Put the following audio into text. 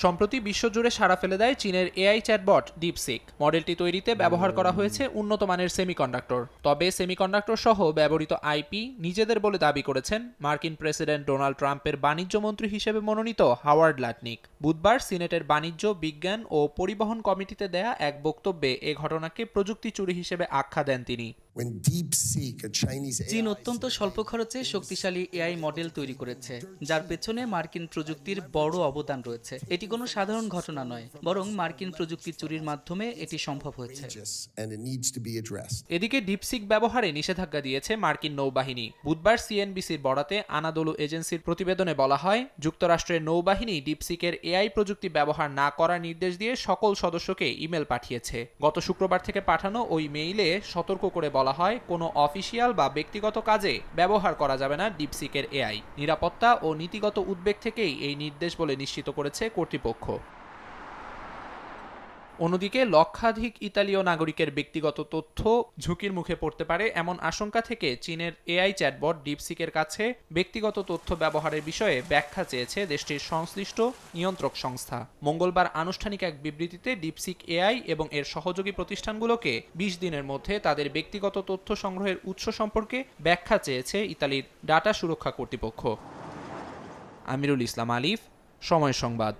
সম্প্রতি বিশ্বজুড়ে সাড়া ফেলে দেয় চীনের এআই চ্যাটবট ডিপসিক। মডেলটি তৈরিতে ব্যবহার করা হয়েছে উন্নত মানের সেমিকন্ডাক্টর। তবে সেমিকন্ডাক্টর সহ ব্যবহৃত আইপি নিজেদের বলে দাবি করেছেন মার্কিন প্রেসিডেন্ট ডোনাল্ড ট্রাম্পের বাণিজ্য মন্ত্রী হিসেবে মনোনীত হাওয়ার্ড লাটনিক। বুধবার সিনেটের বাণিজ্য, বিজ্ঞান ও পরিবহন কমিটিতে দেয়া এক বক্তব্যে এ ঘটনাকে প্রযুক্তি চুরি হিসেবে আখ্যা দেন তিনি। চীন অত্যন্ত স্বল্প খরচে শক্তিশালী এআই মডেল তৈরি করেছে, যার পেছনে মার্কিন প্রযুক্তির বড় অবদান রয়েছে। এটি কোনো সাধারণ ঘটনা নয়, বরং মার্কিন প্রযুক্তি চুরির মাধ্যমে এটি সম্ভব হয়েছে। এদিকে ডিপসিক ব্যবহারে নিষেধাজ্ঞা দিয়েছে মার্কিন নৌবাহিনী। বুধবার সিএনবিসির বরাতে আনাদোলু এজেন্সির প্রতিবেদনে বলা হয়, যুক্তরাষ্ট্রের নৌবাহিনী ডিপসিকের এআই প্রযুক্তি ব্যবহার না করার নির্দেশ দিয়ে সকল সদস্যকে ইমেল পাঠিয়েছে। গত শুক্রবার থেকে পাঠানো ওই মেইলে সতর্ক করে বলা হয়, কোনো অফিসিয়াল বা ব্যক্তিগত কাজে ব্যবহার করা যাবে না ডিপসিকের এআই। নিরাপত্তা ও নীতিগত উদ্বেগ থেকেই এই নির্দেশ বলে নিশ্চিত করেছে কর্তৃপক্ষ। অন্যদিকে লক্ষাধিক ইতালীয় নাগরিকের ব্যক্তিগত তথ্য ঝুঁকির মুখে পড়তে পারে এমন আশঙ্কা থেকে চীনের এআই চ্যাটবট ডিপসিকের কাছে ব্যক্তিগত তথ্য ব্যবহারের বিষয়ে ব্যাখ্যা চেয়েছে দেশটির সংশ্লিষ্ট নিয়ন্ত্রক সংস্থা। মঙ্গলবার আনুষ্ঠানিক এক বিবৃতিতে ডিপসিক এআই এবং এর সহযোগী প্রতিষ্ঠানগুলোকে ২০ দিনের মধ্যে তাদের ব্যক্তিগত তথ্য সংগ্রহের উৎস সম্পর্কে ব্যাখ্যা চেয়েছে ইতালির ডাটা সুরক্ষা কর্তৃপক্ষ। আমিরুল ইসলাম আলিফ, সময় সংবাদ।